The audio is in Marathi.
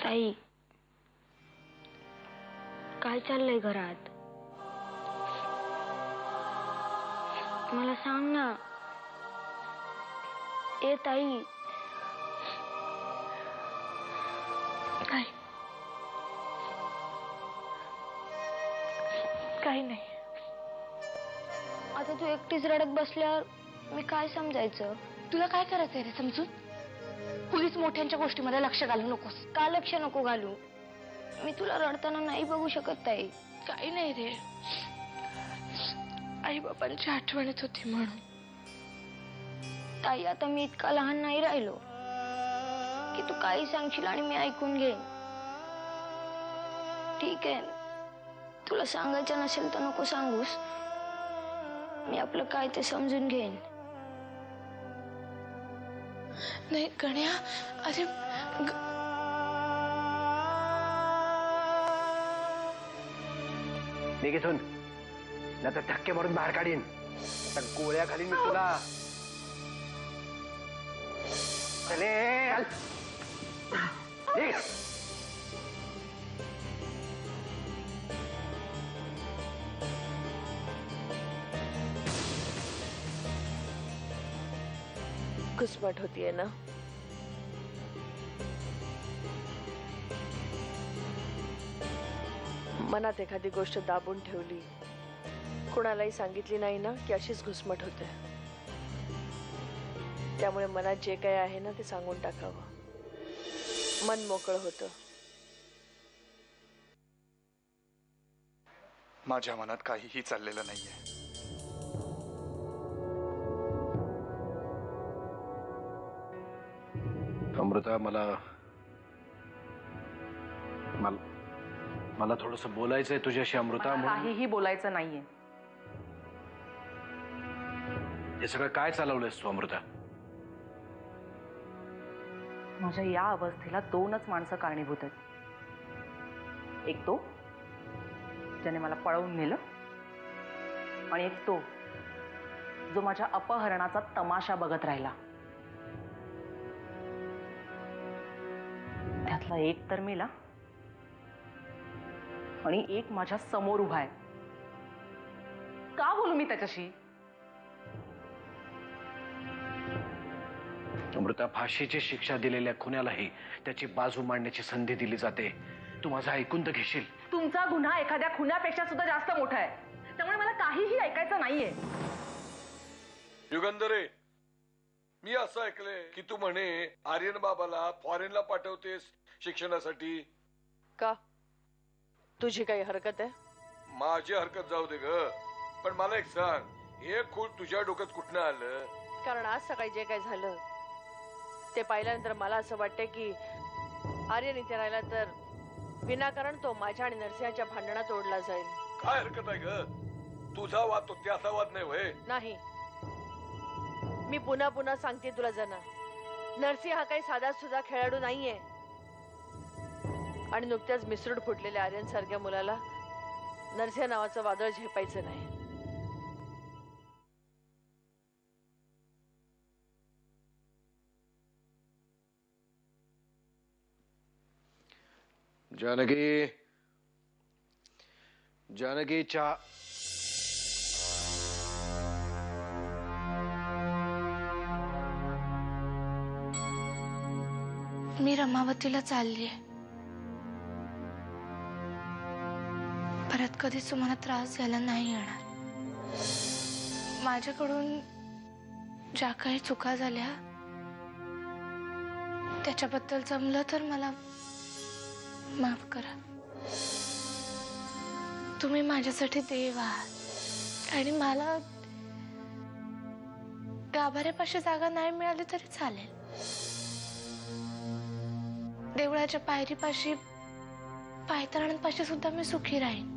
ताई, काय चाललंय घरात? मला सांग ना. ए ताई. काय? काही नाही. आता तू एकटीच रडत बसल्यावर मी काय समजायचं? तुला काय करायचंय रे समजून? पोलीस मोठ्यांच्या गोष्टीमध्ये लक्ष घालू नकोस. का लक्ष नको घालू? मी तुला रडताना नाही बघू शकत ताई. काही नाही रे, आई बाबांची आठवण येत होती म्हणून. ताई, आता मी इतका लहान नाही राहिलो की तू काही सांगशील आणि मी ऐकून घेईन. ठीक आहे, तुला सांगायचं नसेल तर नको सांगूस. मी आपलं काय ते समजून घेईन. नाही गण्या, अरे निघ इथून, नाहीतर धक्के मारून बाहेर काढीन. आता गोळ्या घालीन मी तुला. चले निघ. घुसमट होतीये ना? मनात एखादी गोष्ट दाबून ठेवली, कुणालाही सांगितली नाही ना की अशीच घुसमट होते. त्यामुळे मनात जे काही आहे ना ते सांगून टाकावं. मन मोकळं होतं. माझ्या मनात काहीही चाललेलं नाहीये. अमृता, मला थोडंसं बोलायचंय तुझ्याशी अमृता. काहीही बोलायचं नाहीये. हे सगळं काय चालवलंयस तू अमृता? माझ्या या अवस्थेला दोनच माणसं कारणीभूत आहेत. एक तो ज्याने मला पळवून नेलं, आणि एक तो जो माझ्या अपहरणाचा तमाशा बघत राहिला. त्यातला एक तर मेला आणि एक माझ्या समोर उभा आहे. का बोलू मी त्याच्याशी? अमृता, फाशीची शिक्षा दिलेल्या खुन्यालाही त्याची बाजू मांडण्याची संधी दिली जाते. तू माझं ऐकून तर घेशील? तुमचा गुन्हा एखाद्या खुन्यापेक्षा सुद्धा जास्त मोठा आहे. त्यामुळे मला काहीही ऐकायचं नाहीये. युगंधरे, मी असं ऐकलंय की तू म्हणे आर्यन बाबाला फॉरेनला पाठवतेस शिक्षणासाठी. का? तुझी काही हरकत आहे? माझी हरकत जाऊ दे ग, पण मला एक सांग, हे खूळ तुझ्या डोक्यात कुठनं आलं? कारण आज सकाळी जे काही झालं ते पाहिल्यानंतर मला असं वाटतंय की आर्यन इथे राहिला तर विनाकारण तो माझ्या आणि नरसिंहाच्या भांडणात ओढला जाईल. काय हरकत आहे ग? तुझा वाद तो त्याचा वाद नाही होय? नाही, मी पुन्हा पुन्हा सांगते तुला जना, नरसिंह हा काही साधा सुद्धा खेळाडू नाहीये. आणि नुकत्याच मिसरूड फुटलेल्या आर्यन सारख्या मुलाला नरसिंह नावाचं वादळ झेपायचं नाही. जानकी, जानकी, चहा. मी रमावतीला चाललीये. परत कधीच तुम्हाला त्रास द्यायला नाही येणार. माझ्याकडून ज्या काही चुका झाल्या त्याच्याबद्दल जमलं तर मला माफ करा. तुम्ही माझ्यासाठी देव आहात आणि मला गाभाऱ्यापाशी जागा नाही मिळाली तरी चालेल. देवळाच्या पायरीपाशी, पायतरणांपाशी सुद्धा मी सुखी राहीन.